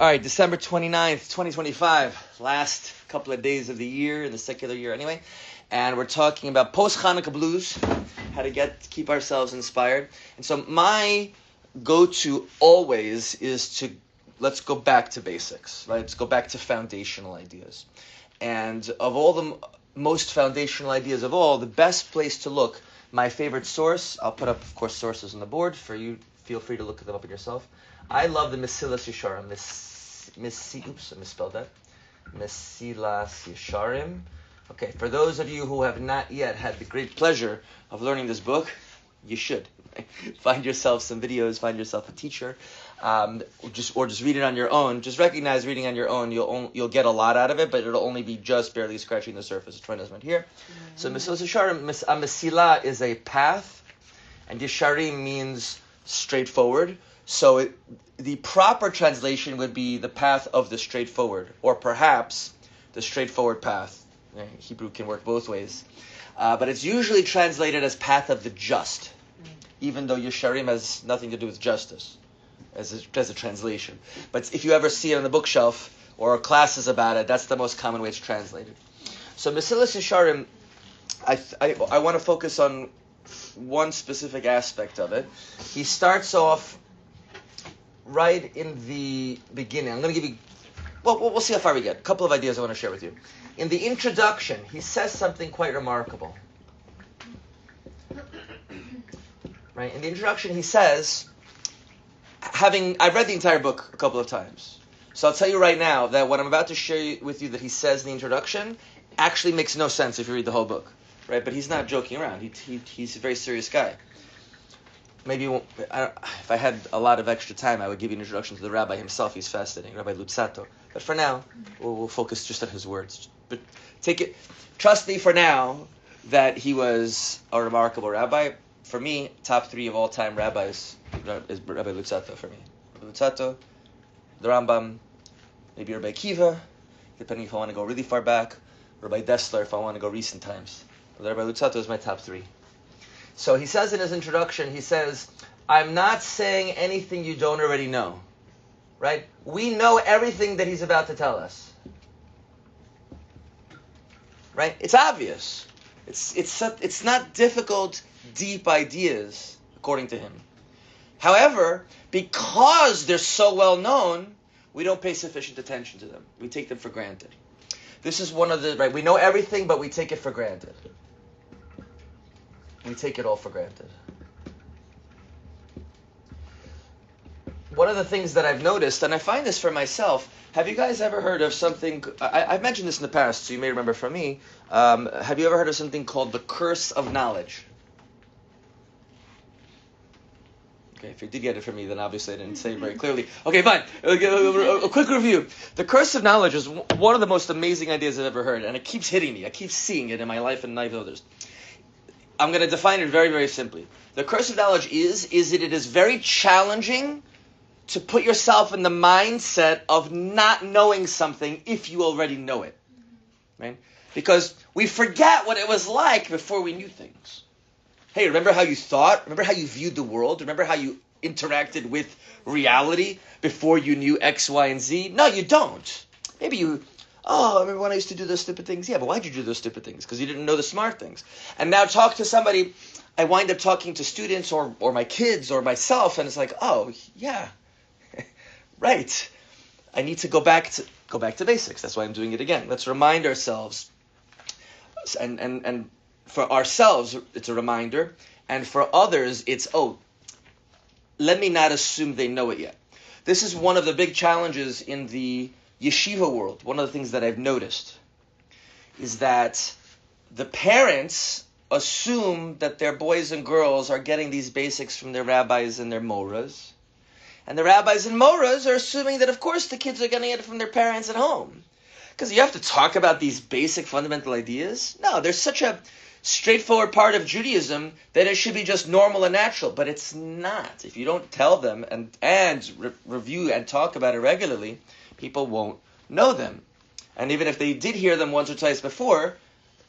All right, December 29th, 2025, last couple of days of the year, the secular year anyway, and we're talking about post-Hanukkah blues, how to keep ourselves inspired. And so my go-to always is let's go back to basics, right? Let's go back to foundational ideas. And of all the most foundational ideas of all, the best place to look, my favorite source, I'll put up, of course, sources on the board for you. Feel free to look them up yourself. I love the Meslias Yesharim. Oops, I misspelled that. Meslias Yesharim. Okay, for those of you who have not yet had the great pleasure of learning this book, you should. Find yourself some videos, find yourself a teacher, just read it on your own. Just recognize reading on your own, you'll get a lot out of it, but it'll only be just barely scratching the surface. It's right here. Mm-hmm. So Meslias Yesharim, a Mesilah is a path, and Yesharim means straightforward. So the proper translation would be the path of the straightforward, or perhaps the straightforward path. Hebrew can work both ways. But it's usually translated as path of the just, even though Yesharim has nothing to do with justice as a translation. But if you ever see it on the bookshelf or classes about it, that's the most common way it's translated. So Meslias Yesharim, I want to focus on one specific aspect of it. He starts off right in the beginning. I'm going to give you, we'll see how far we get. A couple of ideas I want to share with you. In the introduction, he says something quite remarkable. Right? In the introduction, he says, I've read the entire book a couple of times. So I'll tell you right now that what I'm about to share with you that he says in the introduction actually makes no sense if you read the whole book. Right? But he's not joking around. He's a very serious guy. Maybe if I had a lot of extra time, I would give you an introduction to the rabbi himself. He's fascinating, Rabbi Luzzatto. But for now, we'll focus just on his words. But trust me for now that he was a remarkable rabbi. For me, top 3 of all time rabbis is Rabbi Luzzatto for me. Rabbi Luzzatto, the Rambam, maybe Rabbi Akiva, depending if I want to go really far back, Rabbi Dessler if I want to go recent times. But Rabbi Luzzatto is my top 3. So he says in his introduction, he says, I'm not saying anything you don't already know. Right? We know everything that he's about to tell us. Right? It's obvious. It's not difficult, deep ideas, according to him. However, because they're so well known, we don't pay sufficient attention to them. We take them for granted. This is right? We know everything, but we take it for granted. We take it all for granted. One of the things that I've noticed, and I find this for myself, have you guys ever heard of something, I've mentioned this in the past, so you may remember from me, have you ever heard of something called the curse of knowledge? Okay, if you did get it from me, then obviously I didn't say it very clearly. Okay, fine. A quick review. The curse of knowledge is one of the most amazing ideas I've ever heard, and it keeps hitting me. I keep seeing it in my life and life of others. I'm going to define it very, very simply. The curse of knowledge is that it is very challenging to put yourself in the mindset of not knowing something if you already know it. Right? Because we forget what it was like before we knew things. Hey, remember how you thought? Remember how you viewed the world? Remember how you interacted with reality before you knew X, Y, and Z? No, you don't. Maybe I remember when I used to do those stupid things. Yeah, but why'd you do those stupid things? Because you didn't know the smart things. And now talk to somebody, I wind up talking to students or my kids or myself, and it's like, oh, yeah, right. I need to go back to basics. That's why I'm doing it again. Let's remind ourselves. And for ourselves, it's a reminder. And for others, it's, let me not assume they know it yet. This is one of the big challenges in the yeshiva world. One of the things that I've noticed is that the parents assume that their boys and girls are getting these basics from their rabbis and their moras. And the rabbis and moras are assuming that, of course, the kids are getting it from their parents at home. Because you have to talk about these basic fundamental ideas. No, there's such a straightforward part of Judaism that it should be just normal and natural. But it's not. If you don't tell them and review and talk about it regularly, people won't know them. And even if they did hear them once or twice before,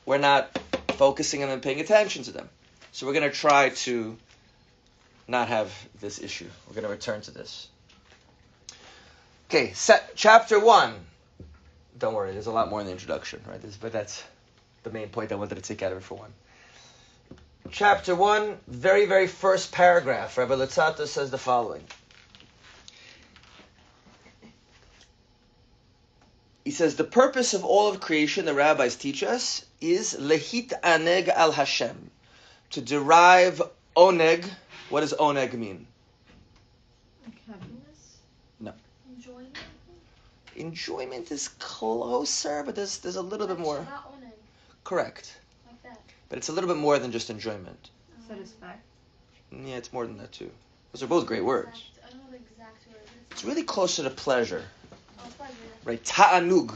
we're not focusing on them, paying attention to them. So we're going to try to not have this issue. We're going to return to this. Okay, chapter 1. Don't worry, there's a lot more in the introduction, right? But that's the main point I wanted to take out of it for one. Chapter 1, very, very first paragraph. Rabbi Luzzatto says the following. He says, the purpose of all of creation, the rabbis teach us, is lehit aneg al Hashem. To derive oneg. What does oneg mean? Like happiness? No. Enjoyment? Enjoyment is closer, but there's a little bit more. Oneg. Correct. Like that. But it's a little bit more than just enjoyment. Satisfaction? Yeah, it's more than that too. Those are both great words. I don't know the exact word. It's really closer to pleasure. Oh, pleasure. Right? Ta'anug,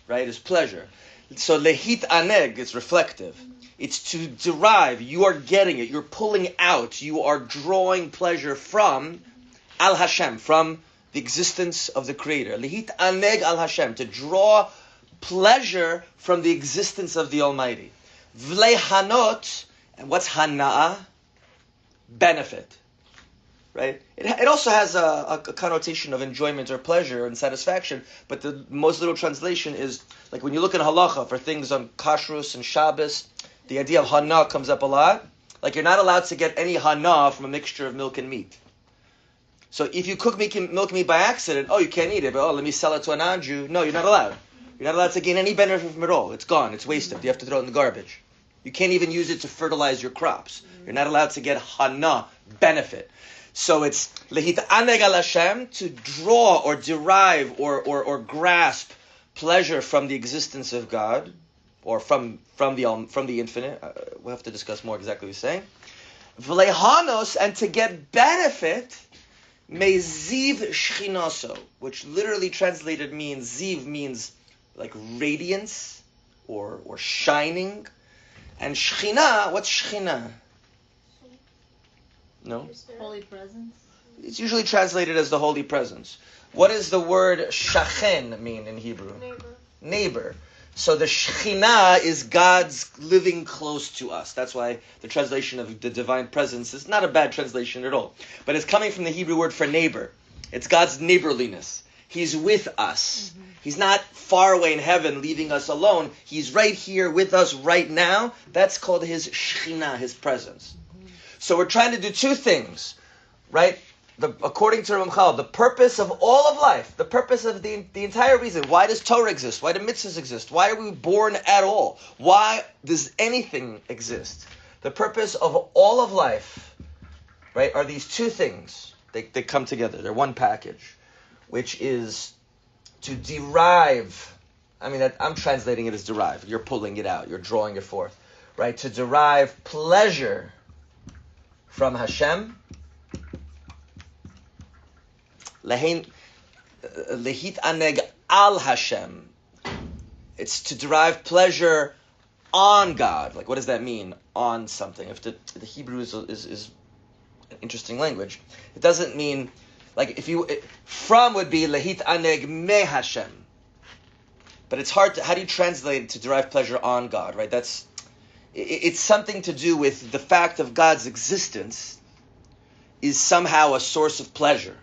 right, is pleasure. So lehit aneg is reflective. It's to derive. You are getting it. You're pulling out. You are drawing pleasure from al Hashem, from the existence of the Creator. Lehit aneg al Hashem, to draw pleasure from the existence of the Almighty. Vlehanot, and what's hana'ah? Benefit. Right? It also has a connotation of enjoyment or pleasure and satisfaction, but the most literal translation is, like when you look in halacha for things on kashrus and Shabbos, the idea of hana comes up a lot. Like you're not allowed to get any hana from a mixture of milk and meat. So if you cook milk and meat by accident, you can't eat it, but let me sell it to a non-Jew. No, you're not allowed. You're not allowed to gain any benefit from it at all. It's gone. It's wasted. You have to throw it in the garbage. You can't even use it to fertilize your crops. You're not allowed to get hana, benefit. So it's lehit aneg al Hashem, to draw or derive or grasp pleasure from the existence of God, or from the infinite. We'll have to discuss more exactly what he's saying. V'lehanos, and to get benefit, meziv shchinaso, which literally translated means, ziv means like radiance or shining, and shchina, what's shchina? No? Holy presence? It's usually translated as the holy presence. What does the word shachen mean in Hebrew? Neighbor. So the Shekhinah is God's living close to us. That's why the translation of the divine presence is not a bad translation at all. But it's coming from the Hebrew word for neighbor. It's God's neighborliness. He's with us. Mm-hmm. He's not far away in heaven leaving us alone. He's right here with us right now. That's called his Shekhinah, his presence. So we're trying to do two things, right? According to Ramchal, the purpose of all of life, the purpose of the entire reason, why does Torah exist? Why do mitzvahs exist? Why are we born at all? Why does anything exist? The purpose of all of life, right, are these two things. They come together. They're one package, which is to derive. I'm translating it as derive. You're pulling it out. You're drawing it forth, right? To derive pleasure from Hashem, lehit aneg al Hashem. It's to derive pleasure on God. Like, what does that mean? On something. If the Hebrew is an interesting language, it doesn't mean like from would be lehit aneg me Hashem. But it's hard to, how do you translate it to derive pleasure on God? Right? It's something to do with the fact of God's existence is somehow a source of pleasure.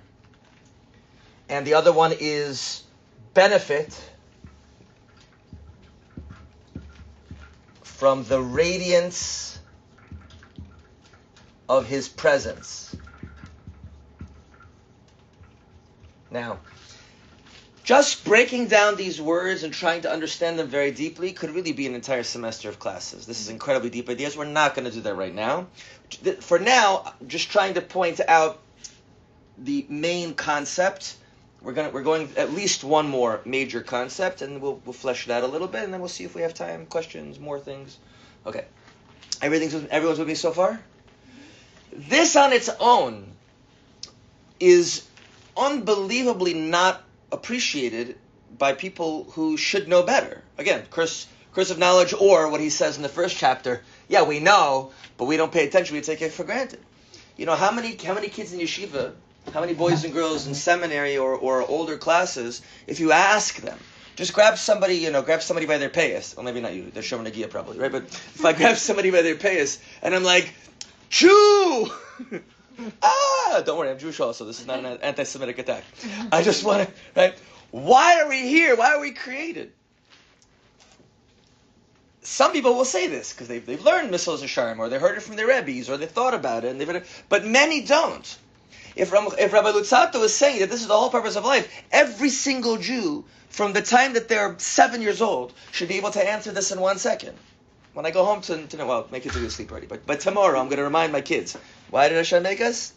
And the other one is benefit from the radiance of his presence. Now, just breaking down these words and trying to understand them very deeply could really be an entire semester of classes. This is incredibly deep ideas. We're not going to do that right now. For now, I'm just trying to point out the main concept. We're going at least one more major concept, and we'll flesh it out a little bit, and then we'll see if we have time, questions, more things. Okay. Everyone's with me so far? This on its own is unbelievably not appreciated by people who should know better. Again, curse of knowledge, or what he says in the first chapter, yeah, we know, but we don't pay attention, we take it for granted. You know, how many kids in yeshiva, how many boys and girls in seminary or older classes, if you ask them, just grab somebody by their payas, well, maybe not you, they're showing probably, right? But if I grab somebody by their payas, and I'm like, chew! Don't worry, I'm Jewish also. This is not an anti-Semitic attack. I just want to, right? Why are we here? Why are we created? Some people will say this because they've learned Meslias Yesharim, or they heard it from their Rebbes, or they thought about it, but many don't. If Rabbi Luzzatto is saying that this is the whole purpose of life, every single Jew, from the time that they're 7 years old, should be able to answer this in 1 second. When I go home my kids are going to sleep already, but tomorrow I'm going to remind my kids, why did Hashem make us?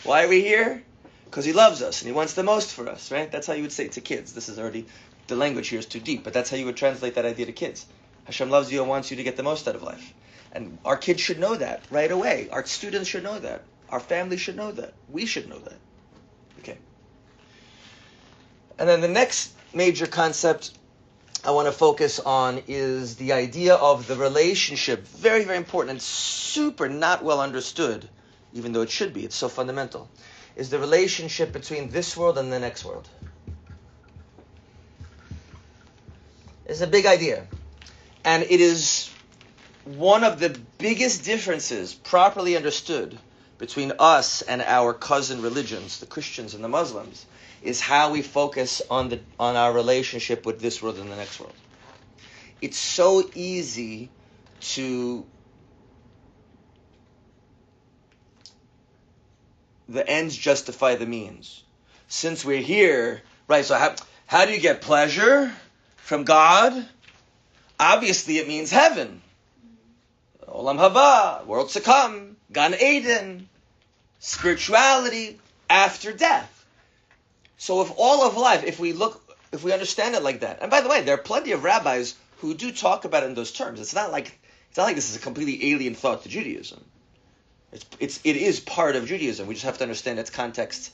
Why are we here? Because He loves us and He wants the most for us, right? That's how you would say it to kids. This is already, the language here is too deep, but that's how you would translate that idea to kids. Hashem loves you and wants you to get the most out of life. And our kids should know that right away. Our students should know that. Our family should know that. We should know that. Okay. And then the next major concept I want to focus on is the idea of the relationship. Very, very important and super not well understood, even though it should be. It's so fundamental. Is the relationship between this world and the next world. It's a big idea. And it is one of the biggest differences, properly understood, between us and our cousin religions, the Christians and the Muslims, is how we focus on our relationship with this world and the next world. It's so easy to the ends justify the means. Since we're here, right, so how do you get pleasure from God? Obviously it means heaven. Olam haba, world to come, Gan Eden, spirituality after death. So if all of life, if we understand it like that, and by the way, there are plenty of rabbis who do talk about it in those terms. It's not like this is a completely alien thought to Judaism. It is part of Judaism. We just have to understand its context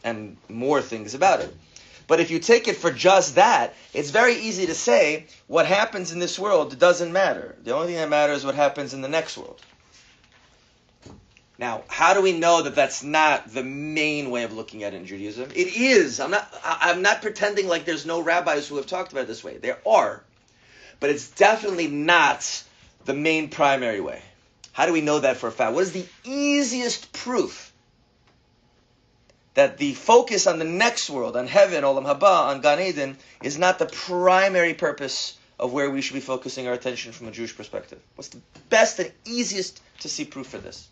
and more things about it. But if you take it for just that, it's very easy to say what happens in this world doesn't matter. The only thing that matters is what happens in the next world. Now, how do we know that that's not the main way of looking at it in Judaism? It is. I'm not pretending like there's no rabbis who have talked about it this way. There are. But it's definitely not the main primary way. How do we know that for a fact? What is the easiest proof that the focus on the next world, on heaven, Olam Haba, on Gan Eden, is not the primary purpose of where we should be focusing our attention from a Jewish perspective? What's the best and easiest to see proof for this?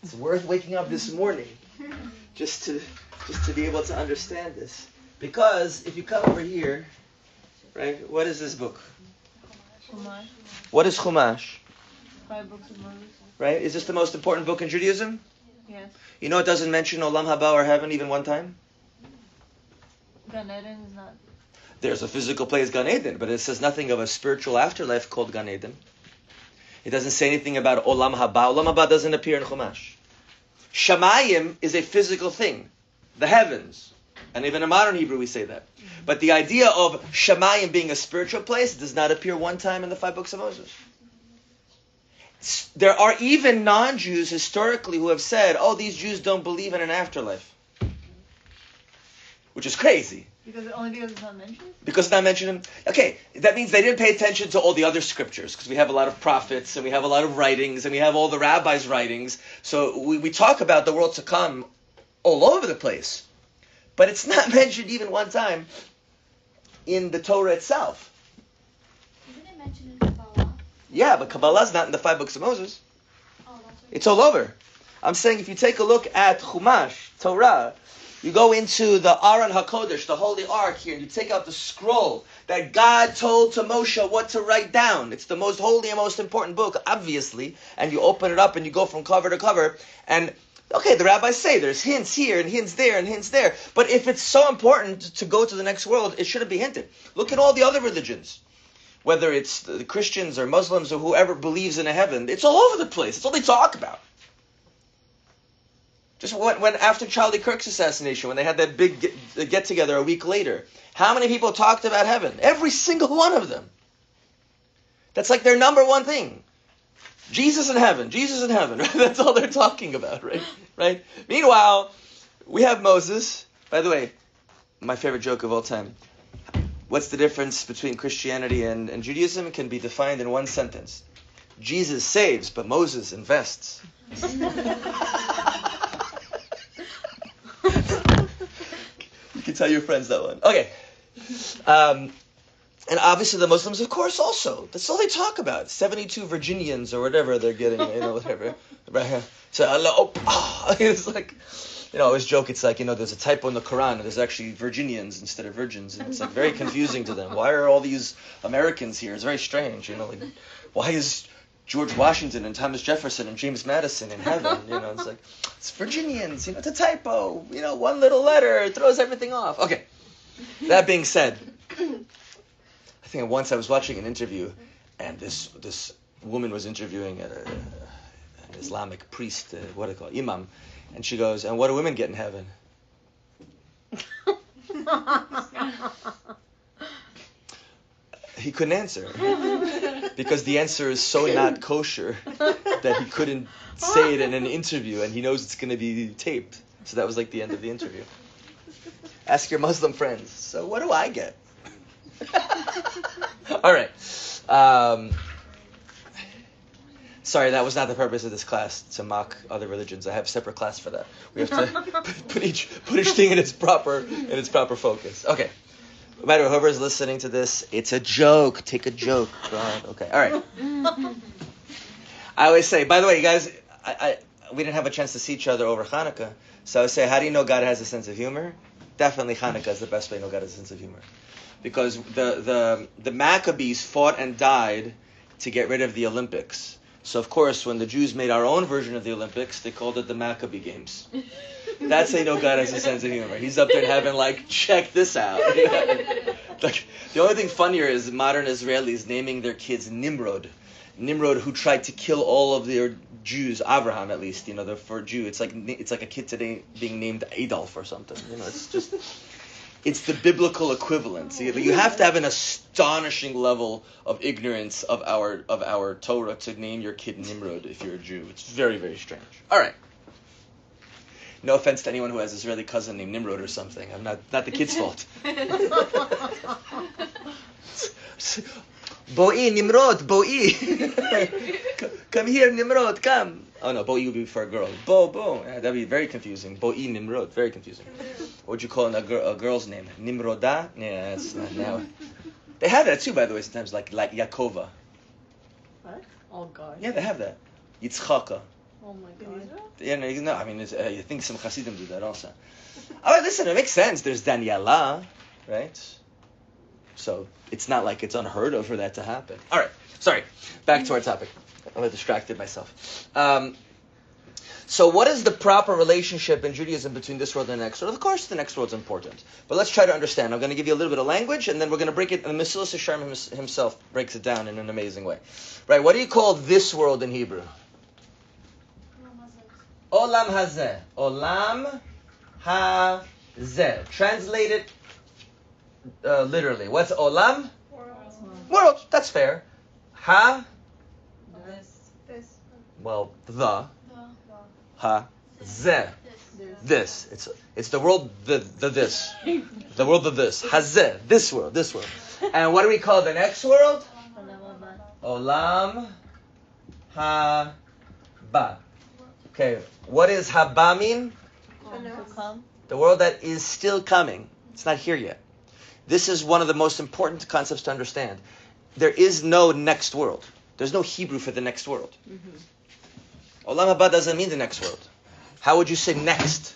It's worth waking up this morning just to be able to understand this. Because if you come over here, right, what is this book? Chumash. What is Chumash? 5 books of Moses. Right? Is this the most important book in Judaism? Yes. You know it doesn't mention Olam Haba or heaven even one time? Gan Eden is not. There's a physical place, Gan Eden, but it says nothing of a spiritual afterlife called Gan Eden. It doesn't say anything about Olam Haba. Olam Haba doesn't appear in Chumash. Shamayim is a physical thing. The heavens. And even in modern Hebrew we say that. But the idea of Shamayim being a spiritual place does not appear one time in the 5 books of Moses. There are even non-Jews historically who have said, these Jews don't believe in an afterlife. Which is crazy. Because it's not mentioned? Because it's not mentioned. Okay, that means they didn't pay attention to all the other scriptures, because we have a lot of prophets, and we have a lot of writings, and we have all the rabbis' writings. So we talk about the world to come all over the place. But it's not mentioned even one time in the Torah itself. Isn't it mentioned in Kabbalah? Yeah, but Kabbalah's not in the 5 books of Moses. Oh, that's right. It's all over. I'm saying if you take a look at Chumash, Torah, you go into the Aron HaKodesh, the Holy Ark here, and you take out the scroll that God told to Moshe what to write down. It's the most holy and most important book, obviously. And you open it up and you go from cover to cover. And, okay, the rabbis say there's hints here and hints there and hints there. But if it's so important to go to the next world, it shouldn't be hinted. Look at all the other religions. Whether it's the Christians or Muslims or whoever believes in a heaven, it's all over the place. It's all they talk about. Just when after Charlie Kirk's assassination, when they had that big get-together a week later, how many people talked about heaven? Every single one of them. That's like their number one thing. Jesus in heaven, Jesus in heaven. That's all they're talking about, right? Meanwhile, we have Moses. By the way, my favorite joke of all time. What's the difference between Christianity and Judaism? It can be defined in one sentence. Jesus saves, but Moses invests. You can tell your friends that one. Okay. And obviously the Muslims, of course, also. That's all they talk about. 72 Virginians or whatever they're getting, whatever. So, it's like, I always joke, it's like, there's a typo in the Quran, and there's actually Virginians instead of virgins, and it's like very confusing to them. Why are all these Americans here? It's very strange, like, why is George Washington and Thomas Jefferson and James Madison in heaven? It's like, it's Virginians, it's a typo, one little letter, it throws everything off. Okay, that being said, I think once I was watching an interview, and this woman was interviewing an Islamic priest, what do they call it, imam, and she goes, and what do women get in heaven? He couldn't answer because the answer is so not kosher that he couldn't say it in an interview, and he knows it's going to be taped. So that was like the end of the interview. Ask your Muslim friends. So what do I get? All right. Sorry, that was not the purpose of this class, to mock other religions. I have a separate class for that. We have to put each thing in its proper focus. Okay. No matter whoever is listening to this, it's a joke. Take a joke. God. Okay. All right. I always say, by the way, you guys, we didn't have a chance to see each other over Hanukkah. So I would say, how do you know God has a sense of humor? Definitely Hanukkah is the best way to know God has a sense of humor. Because the Maccabees fought and died to get rid of the Olympics. So, of course, when the Jews made our own version of the Olympics, they called it the Maccabee Games. That's how you know God has a sense of humor. He's up there in heaven like, check this out. Like, the only thing funnier is modern Israelis naming their kids Nimrod. Nimrod, who tried to kill all of their Jews, Abraham at least, the first Jew. It's like a kid today being named Adolf or something. It's just... It's the biblical equivalent. So you have to have an astonishing level of ignorance of our Torah to name your kid Nimrod if you're a Jew. It's very, very strange. All right. No offense to anyone who has an Israeli cousin named Nimrod or something. I'm not the kid's fault. Bo'i, Nimrod, Bo'i. Come here, Nimrod, come. Oh no, Bo'i would be for a girl. Bo. Yeah, that'd be very confusing. Bo'i, Nimrod, very confusing. What would you call a girl's name? Nimroda? Yeah, that's not now. They have that too, by the way, sometimes, like Yakova. What? Oh God. Yeah, they have that. Yitzchaka. Oh my God. Yeah, no, I mean, I think some Hasidim do that also. All right, listen, it makes sense. There's Daniela, right? So it's not like it's unheard of for that to happen. All right, sorry. Back to our topic. I distracted myself. So what is the proper relationship in Judaism between this world and the next world? Of course, the next world's important. But let's try to understand. I'm going to give you a little bit of language, and then we're going to break it. And Meslias Yesharim himself breaks it down in an amazing way. Right, what do you call this world in Hebrew? Olam hazeh. Olam hazeh. Translate it literally. What's olam? World. That's fair. Ha? This. Well, the. Ha. Zeh. This. It's the world, the this. The world of this. Hazeh. This world. And what do we call the next world? Olam haba. Okay. What does haba mean? The world that is still coming. It's not here yet. This is one of the most important concepts to understand. There is no next world. There's no Hebrew for the next world. Olam haba doesn't mean the next world. How would you say next?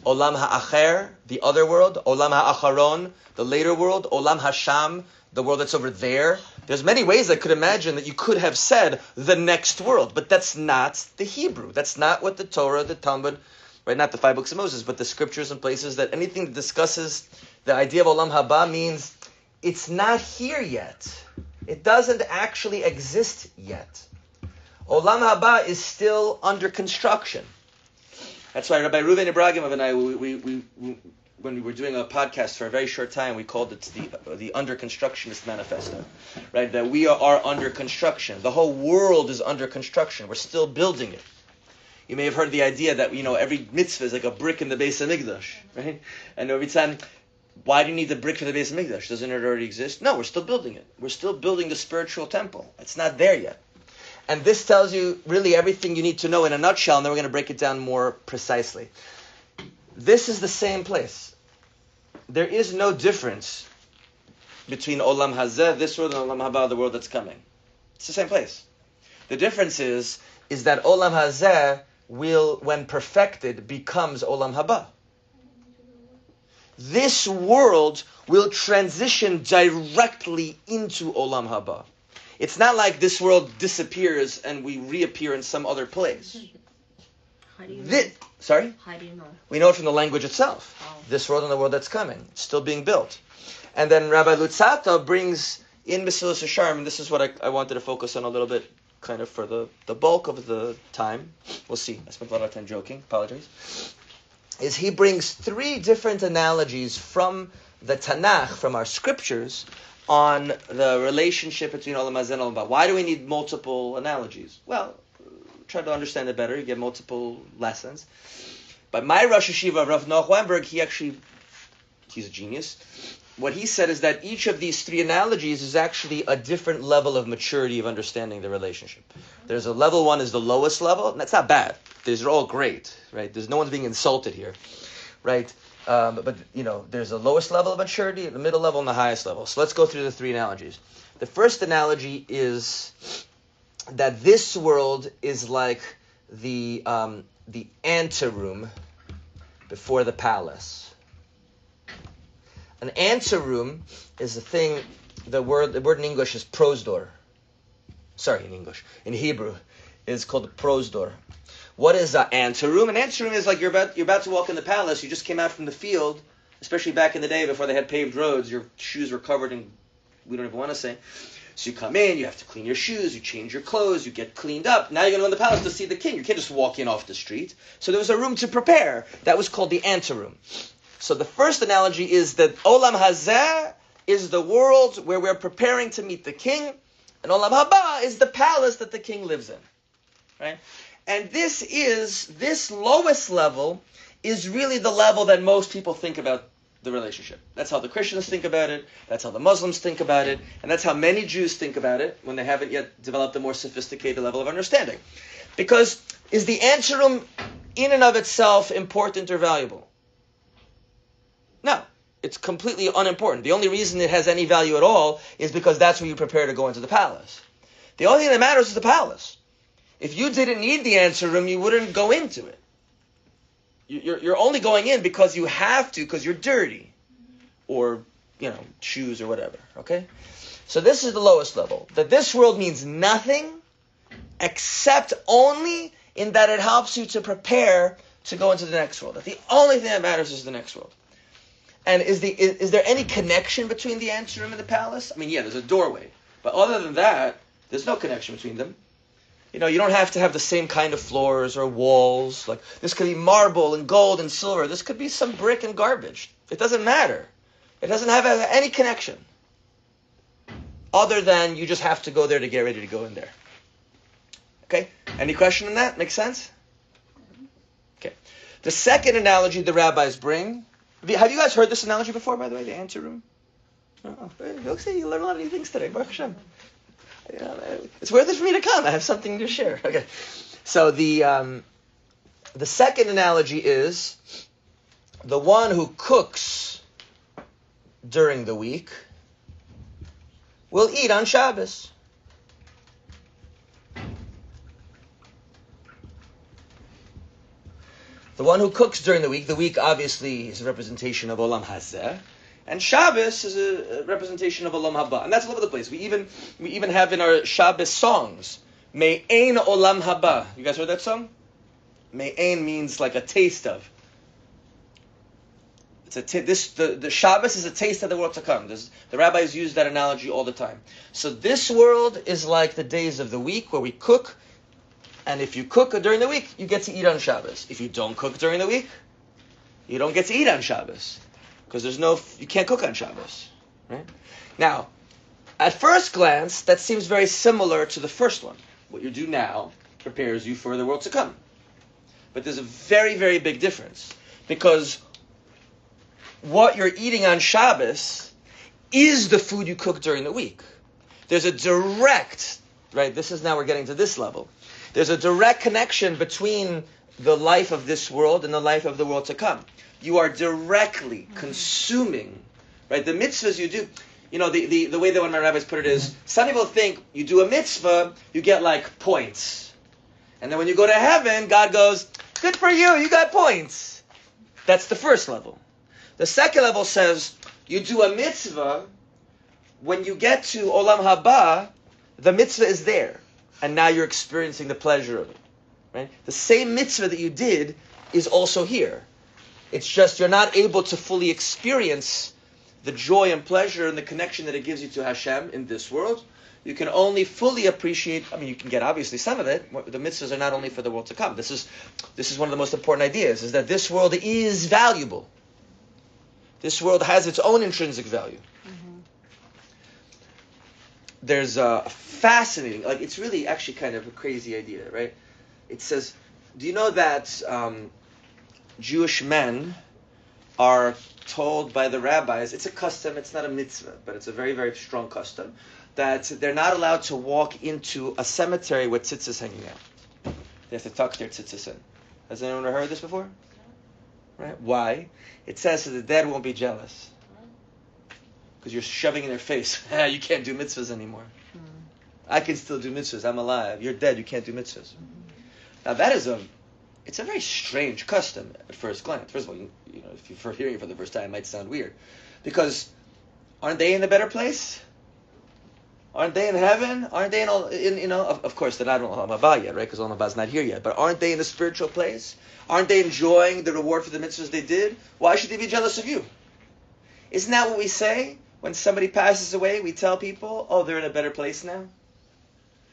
Olam ha'acher, the other world. Olam ha'acharon, the later world. Olam hasham, the world that's over there. There's many ways I could imagine that you could have said the next world, but that's not the Hebrew. That's not what the Torah, the Talmud, right? Not the 5 books of Moses, but the scriptures and places that anything that discusses the idea of Olam haba means it's not here yet. It doesn't actually exist yet. Olam haba is still under construction. That's why Rabbi Reuven Ibrahimov and I, we when we were doing a podcast for a very short time, we called it the Under Constructionist Manifesto, right? That we are under construction. The whole world is under construction. We're still building it. You may have heard the idea that every mitzvah is like a brick in the base of Mikdash, right? And every time Why do you need the brick for the Beis Hamikdash? Doesn't it already exist? No, we're still building it. We're still building the spiritual temple. It's not there yet. And this tells you really everything you need to know in a nutshell, and then we're going to break it down more precisely. This is the same place. There is no difference between Olam Hazeh, this world, and Olam Haba, the world that's coming. It's the same place. The difference is that Olam Hazeh will, when perfected, becomes Olam Haba. This world will transition directly into Olam Haba. It's not like this world disappears and we reappear in some other place. How do you know? Sorry? How do you know? We know it from the language itself. Oh. This world and the world that's coming. It's still being built. And then Rabbi Luzzatto brings in Meslias Yesharim, and this is what I wanted to focus on a little bit, kind of for the bulk of the time. We'll see. I spent a lot of time joking. Apologies. Is he brings 3 different analogies from the Tanakh, from our scriptures, on the relationship between Olam Hazeh and Olam Haba. Why do we need multiple analogies? Well, try to understand it better. You get multiple lessons. But my Rosh Hashiva, Rav Noach Weinberg, he's a genius. What he said is that each of these 3 analogies is actually a different level of maturity of understanding the relationship. There's a level 1 is the lowest level, and that's not bad. These are all great, right? There's no one's being insulted here, right? But there's a lowest level of maturity, the middle level, and the highest level. So let's go through the 3 analogies. The first analogy is that this world is like the anteroom before the palace. An anteroom is a thing. The word in English is prosdor. Sorry, in English. In Hebrew, it's called prosdor. What is an anteroom? An anteroom is like you're about to walk in the palace. You just came out from the field, especially back in the day before they had paved roads. Your shoes were covered in, we don't even want to say. So you come in, you have to clean your shoes, you change your clothes, you get cleaned up. Now you're going to go in the palace to see the king. You can't just walk in off the street. So there was a room to prepare. That was called the anteroom. So the first analogy is that Olam Hazeh is the world where we're preparing to meet the king, and Olam Haba is the palace that the king lives in. Right? And this lowest level is really the level that most people think about the relationship. That's how the Christians think about it, that's how the Muslims think about it, and that's how many Jews think about it when they haven't yet developed a more sophisticated level of understanding. Because is the anteroom in and of itself important or valuable? No. It's completely unimportant. The only reason it has any value at all is because that's where you prepare to go into the palace. The only thing that matters is the palace. If you didn't need the anteroom, you wouldn't go into it. You're only going in because you have to, because you're dirty. Or, shoes or whatever. Okay? So this is the lowest level. That this world means nothing except only in that it helps you to prepare to go into the next world. That the only thing that matters is the next world. And is there any connection between the anteroom and the palace? I mean, yeah, there's a doorway. But other than that, there's no connection between them. You don't have to have the same kind of floors or walls. Like, this could be marble and gold and silver. This could be some brick and garbage. It doesn't matter. It doesn't have any connection. Other than you just have to go there to get ready to go in there. Okay? Any question on that? Makes sense? Okay. The second analogy the rabbis bring. Have you guys heard this analogy before, by the way, the anteroom? Oh, okay, you learn a lot of new things today, Baruch Hashem. It's worth it for me to come. I have something to share. Okay, so the second analogy is the one who cooks during the week will eat on Shabbos. The one who cooks during the week obviously is a representation of Olam Hazeh, and Shabbos is a representation of Olam Haba, and that's all over the place. We even have in our Shabbos songs, Me'ein Olam Haba. You guys heard that song? Me'ein means like a taste of. The Shabbos is a taste of the world to come. The rabbis use that analogy all the time. So this world is like the days of the week where we cook. And if you cook during the week, you get to eat on Shabbos. If you don't cook during the week, you don't get to eat on Shabbos. Because you can't cook on Shabbos. Right? Now, at first glance, that seems very similar to the first one. What you do now prepares you for the world to come. But there's a very, very big difference. Because what you're eating on Shabbos is the food you cook during the week. There's a direct, right, this is now we're getting to this level. There's a direct connection between the life of this world and the life of the world to come. You are directly consuming, right, the mitzvahs you do. You know, the way that one of my rabbis put it is, some people think you do a mitzvah, you get like points. And then when you go to heaven, God goes, good for you, you got points. That's the first level. The second level says, you do a mitzvah, when you get to Olam Haba, the mitzvah is there. And now you're experiencing the pleasure of it. Right? The same mitzvah that you did is also here. It's just you're not able to fully experience the joy and pleasure and the connection that it gives you to Hashem in this world. You can only fully appreciate, you can get obviously some of it. The mitzvahs are not only for the world to come. This is one of the most important ideas, is that this world is valuable. This world has its own intrinsic value. Mm-hmm. There's a fascinating, it's really actually kind of a crazy idea, right? It says, do you know that Jewish men are told by the rabbis, it's a custom, it's not a mitzvah, but it's a very, very strong custom, that they're not allowed to walk into a cemetery with tzitzis hanging out. They have to tuck their tzitzis in. Has anyone ever heard this before? Right? Why? It says that the dead won't be jealous. Because you're shoving in their face, you can't do mitzvahs anymore. I can still do mitzvahs, I'm alive. You're dead, you can't do mitzvahs. Now that is it's a very strange custom at first glance. First of all, if you're hearing it for the first time, it might sound weird. Because aren't they in a better place? Aren't they in heaven? Aren't they of course they're not in Olam Haba yet, right? Because Olam Haba is not here yet. But aren't they in a spiritual place? Aren't they enjoying the reward for the mitzvahs they did? Why should they be jealous of you? Isn't that what we say? When somebody passes away, we tell people, oh, they're in a better place now.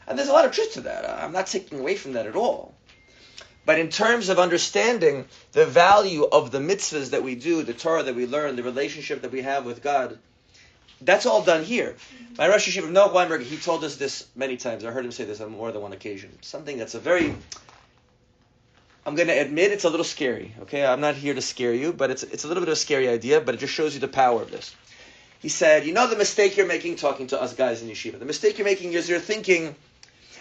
And there's a lot of truth to that. I'm not taking away from that at all. But in terms of understanding the value of the mitzvahs that we do, the Torah that we learn, the relationship that we have with God, that's all done here. My Rosh Yeshiva of Noach Weinberg, he told us this many times. I heard him say this on more than one occasion. Something that's I'm going to admit it's a little scary. Okay, I'm not here to scare you, but it's a little bit of a scary idea, but it just shows you the power of this. He said, the mistake you're making talking to us guys in yeshiva. The mistake you're making is you're thinking,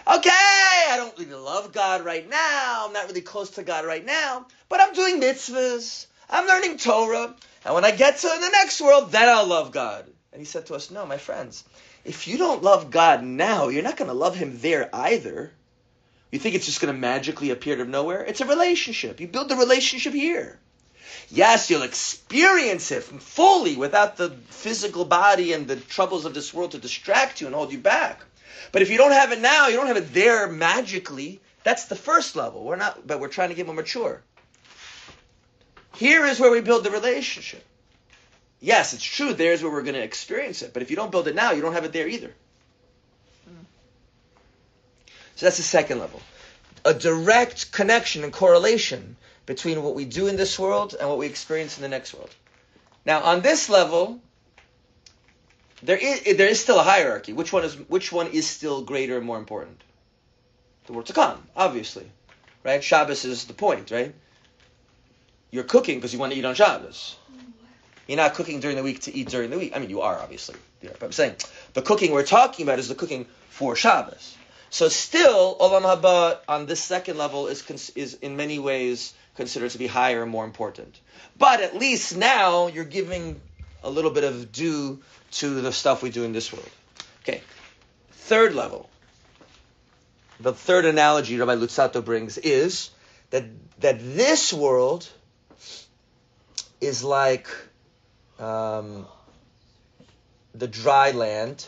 okay, I don't really love God right now. I'm not really close to God right now, but I'm doing mitzvahs. I'm learning Torah. And when I get to the next world, then I'll love God. And he said to us, no, my friends, if you don't love God now, you're not going to love him there either. You think it's just going to magically appear out of nowhere? It's a relationship. You build the relationship here. Yes, you'll experience it fully without the physical body and the troubles of this world to distract you and hold you back. But if you don't have it now, you don't have it there magically. That's the first level. We're trying to get more mature. Here is where we build the relationship. Yes, it's true, there's where we're going to experience it. But if you don't build it now, you don't have it there either. So that's the second level. A direct connection and correlation between what we do in this world and what we experience in the next world. Now, on this level, there is still a hierarchy. Which one is still greater and more important? The world to come, obviously. Right? Shabbos is the point, right? You're cooking because you want to eat on Shabbos. You're not cooking during the week to eat during the week. You are, obviously. Yeah, but I'm saying, the cooking we're talking about is the cooking for Shabbos. So still, Olam Haba on this second level is in many ways considered to be higher and more important. But at least now you're giving a little bit of due to the stuff we do in this world. Okay, third level. The third analogy Rabbi Luzzatto brings is that this world is like the dry land,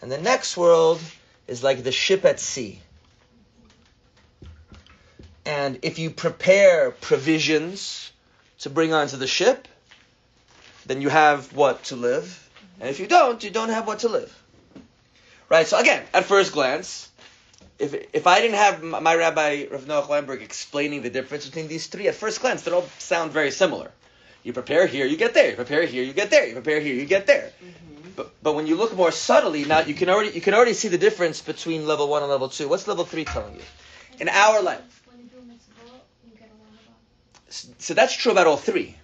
and the next world is like the ship at sea. And if you prepare provisions to bring onto the ship, then you have what to live. And if you don't have what to live. Right? So again, at first glance, if I didn't have my Rabbi Rav Noach Weinberg explaining the difference between these three, at first glance, they all sound very similar. You prepare here, you get there. You prepare here, you get there. You prepare here, you get there. Mm-hmm. But when you look more subtly, now you can already see the difference between level 1 and level 2. What's level 3 telling you? In our life. When you do mitzvah, you get a lot of. So that's true about all three.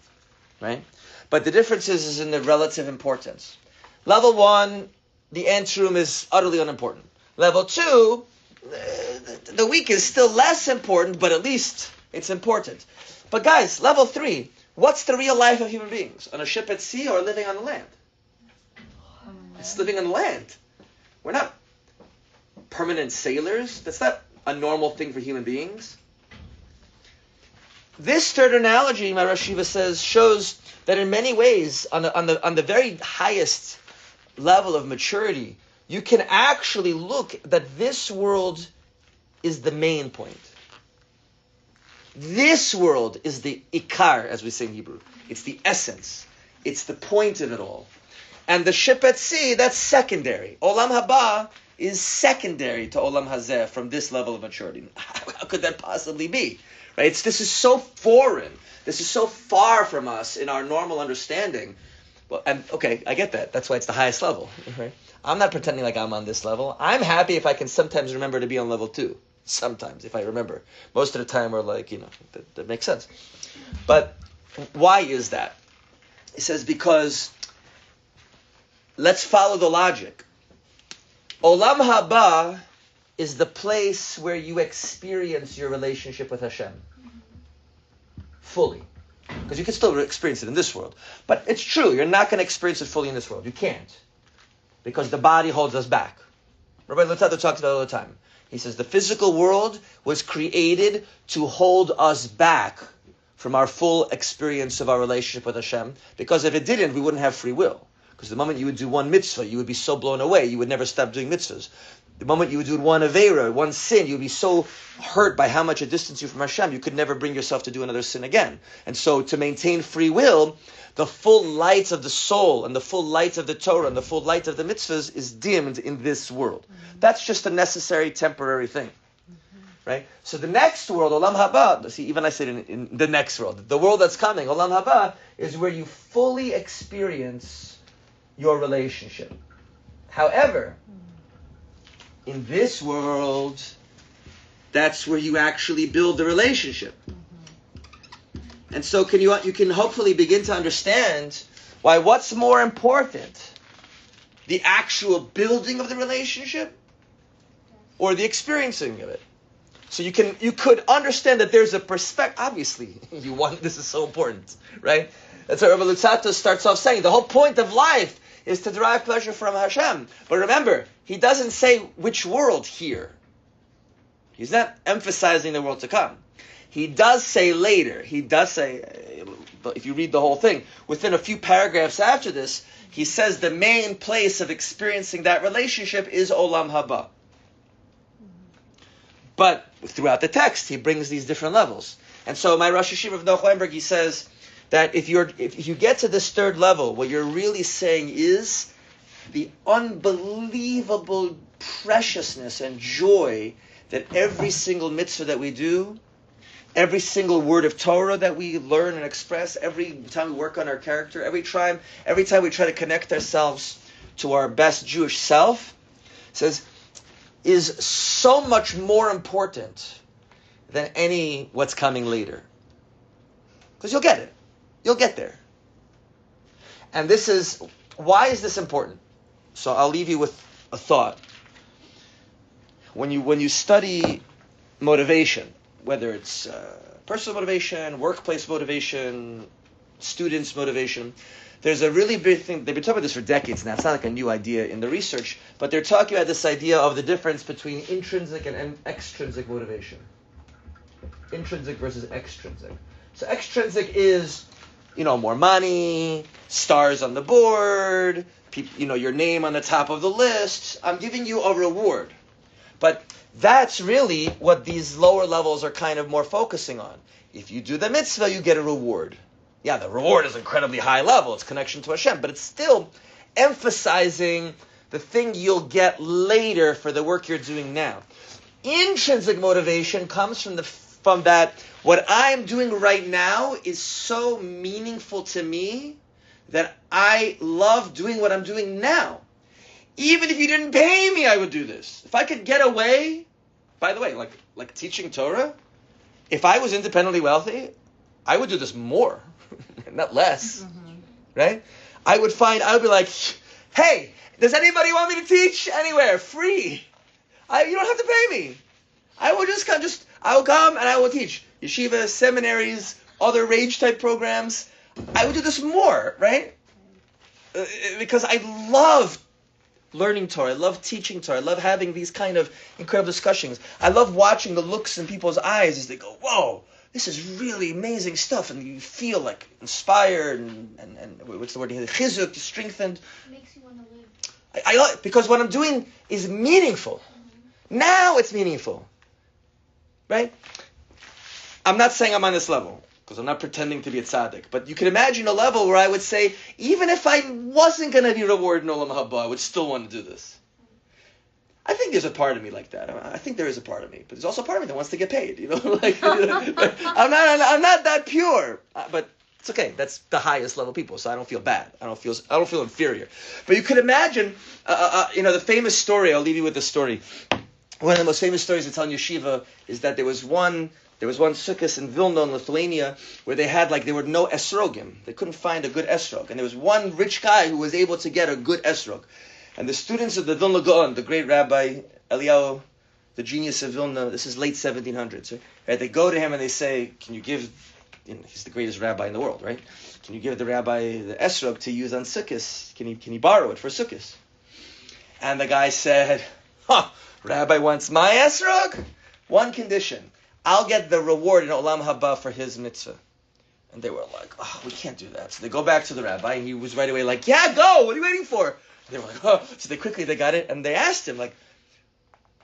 right? But the difference is in the relative importance. Level 1, the ant room is utterly unimportant. Level 2, the week is still less important, but at least it's important. But guys, level 3, what's the real life of human beings? On a ship at sea or living on the land? It's living on the land. We're not permanent sailors. That's not a normal thing for human beings. This third analogy, my Rosh Yeshiva says, shows that in many ways, on the very highest level of maturity, you can actually look that this world is the main point. This world is the ikar, as we say in Hebrew. It's the essence. It's the point of it all. And the ship at sea, that's secondary. Olam haba is secondary to Olam hazeh from this level of maturity. How could that possibly be? Right? This is so foreign. This is so far from us in our normal understanding. Well, and okay, I get that. That's why it's the highest level. Right? I'm not pretending like I'm on this level. I'm happy if I can sometimes remember to be on level 2. Sometimes, if I remember. Most of the time, we're like, that makes sense. But why is that? He says, because let's follow the logic. Olam haba is the place where you experience your relationship with Hashem. Fully. Because you can still experience it in this world. But it's true, you're not going to experience it fully in this world. You can't. Because the body holds us back. Rabbi Luzzatto talks about it all the time. He says the physical world was created to hold us back from our full experience of our relationship with Hashem. Because if it didn't, we wouldn't have free will. Because the moment you would do one mitzvah, you would be so blown away, you would never stop doing mitzvahs. The moment you would do one avera, one sin, you would be so hurt by how much it distanced you from Hashem, you could never bring yourself to do another sin again. And so to maintain free will, the full light of the soul and the full light of the Torah and the full light of the mitzvahs is dimmed in this world. That's just a necessary temporary thing. Right? So the next world, Olam Haba, see, even I said in the next world, the world that's coming, Olam Haba, is where you fully experience your relationship. However, in this world, that's where you actually build the relationship. And so you can hopefully begin to understand why what's more important, the actual building of the relationship or the experiencing of it. So you could understand that there's a perspective. Obviously, this is so important, right? That's what Rabbi Luzzatto starts off saying. The whole point of life is to derive pleasure from Hashem. But remember, he doesn't say which world here. He's not emphasizing the world to come. He does say later, but if you read the whole thing, within a few paragraphs after this, he says the main place of experiencing that relationship is Olam Haba. But throughout the text, he brings these different levels. And so my Rosh Yeshiva of Noach Weinberg, he says that if you get to this third level, what you're really saying is the unbelievable preciousness and joy that every single mitzvah that we do, every single word of Torah that we learn and express, every time we work on our character, every time we try to connect ourselves to our best Jewish self, says, is so much more important than any what's coming later. Because you'll get it. You'll get there. And why is this important? So I'll leave you with a thought. When you study motivation, whether it's personal motivation, workplace motivation, students' motivation, there's a really big thing. They've been talking about this for decades now. It's not like a new idea in the research, but they're talking about this idea of the difference between intrinsic and extrinsic motivation. Intrinsic versus extrinsic. So extrinsic is, more money, stars on the board, your name on the top of the list. I'm giving you a reward. But that's really what these lower levels are kind of more focusing on. If you do the mitzvah, you get a reward. Yeah, the reward is incredibly high level. It's connection to Hashem. But it's still emphasizing the thing you'll get later for the work you're doing now. Intrinsic motivation comes from that what I'm doing right now is so meaningful to me that I love doing what I'm doing now. Even if you didn't pay me, I would do this. If I could get away, by the way, like teaching Torah, if I was independently wealthy, I would do this more. not less, right? I would be like, hey, does anybody want me to teach anywhere? Free. You don't have to pay me. I will come and I will teach. Yeshiva, seminaries, other rage type programs. I would do this more, right? Because I love learning Torah. I love teaching Torah. I love having these kind of incredible discussions. I love watching the looks in people's eyes as they go, whoa, this is really amazing stuff. And you feel like inspired and what's the word here? Chizuk, strengthened. It makes you want to live. I like, because what I'm doing is meaningful. Now it's meaningful. Right? I'm not saying I'm on this level, because I'm not pretending to be a tzaddik. But you can imagine a level where I would say, even if I wasn't going to be rewarded in Olam Haba, I would still want to do this. I think there's a part of me like that. I think there is a part of me. But there's also a part of me that wants to get paid. I'm not that pure. But it's okay. That's the highest level people, so I don't feel bad. I don't feel inferior. But you could imagine, the famous story. I'll leave you with this story. One of the most famous stories to tell in yeshiva is that there was one sukkah in Vilna, in Lithuania, where there were no esrogim. They couldn't find a good esrog. And there was one rich guy who was able to get a good esrog. And the students of the Vilna Gaon, the great Rabbi Eliyahu, the genius of Vilna, this is late 1700s, right? They go to him and they say, can you give, he's the greatest rabbi in the world, right? Can you give the rabbi the esrog to use on sukkahs? Can he borrow it for sukkahs? And the guy said, Rabbi wants my esrog? One condition. I'll get the reward in Olam Haba for his mitzvah. And they were like, we can't do that. So they go back to the rabbi, and he was right away like, yeah, go, what are you waiting for? And they were like, So they got it, and they asked him,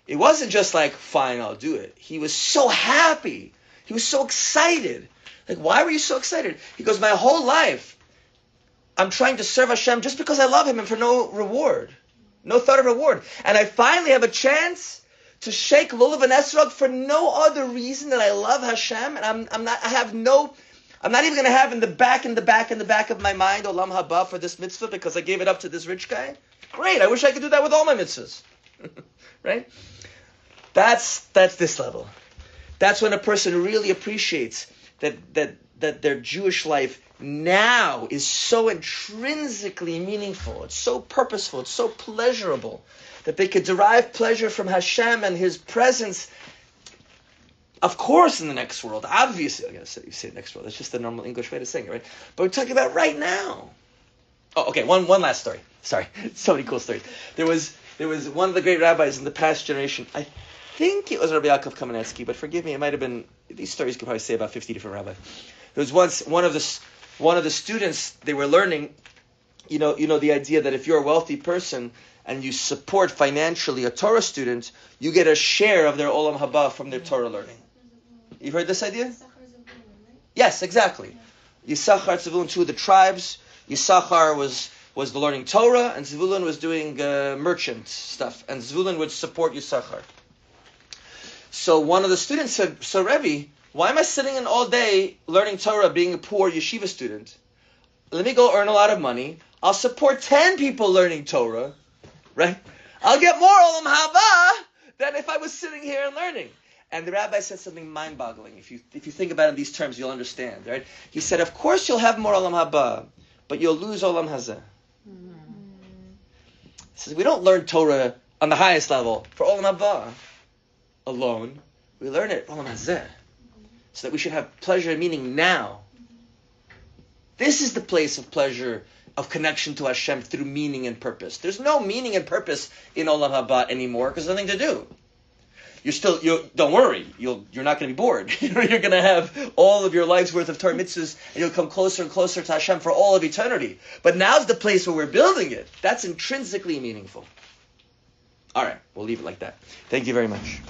it wasn't just like, fine, I'll do it. He was so happy. He was so excited. Why were you so excited? He goes, my whole life, I'm trying to serve Hashem just because I love him and for no reward. No thought of reward. And I finally have a chance to shake lulav and esrog for no other reason than I love Hashem, and I'm not even going to have in the back of my mind Olam Haba for this mitzvah because I gave it up to this rich guy. Great, I wish I could do that with all my mitzvahs. Right? That's this level. That's when a person really appreciates that their Jewish life now is so intrinsically meaningful, it's so purposeful, it's so pleasurable, that they could derive pleasure from Hashem and His presence, of course, in the next world. Obviously, I gotta say next world. That's just the normal English way to saying it, right? But we're talking about right now. Oh, okay. One last story. Sorry, so many cool stories. There was one of the great rabbis in the past generation. I think it was Rabbi Yaakov Kamenetsky, but forgive me, it might have been. These stories could probably say about 50 different rabbis. There was once one of the students, they were learning. You know the idea that if you're a wealthy person and you support financially a Torah student, you get a share of their Olam Haba from their Torah learning. You've heard this idea? Yes, exactly. Yisachar, Zvulun, two of the tribes. Yisachar was the learning Torah, and Zvulun was doing merchant stuff, and Zvulun would support Yisachar. So one of the students said, so Rebbe, why am I sitting in all day learning Torah, being a poor yeshiva student? Let me go earn a lot of money. I'll support 10 people learning Torah, right? I'll get more Olam Haba than if I was sitting here and learning. And the rabbi said something mind-boggling. If you think about it in these terms, you'll understand, right? He said, of course you'll have more Olam Haba, but you'll lose Olam Hazeh. He says, we don't learn Torah on the highest level for Olam Haba alone. We learn it Olam Hazeh, so that we should have pleasure and meaning now. This is the place of pleasure, of connection to Hashem through meaning and purpose. There's no meaning and purpose in Olam Haba anymore because there's nothing to do. Don't worry, you're not going to be bored. You're going to have all of your life's worth of Torah mitzvahs, and you'll come closer and closer to Hashem for all of eternity. But now's the place where we're building it. That's intrinsically meaningful. All right, we'll leave it like that. Thank you very much.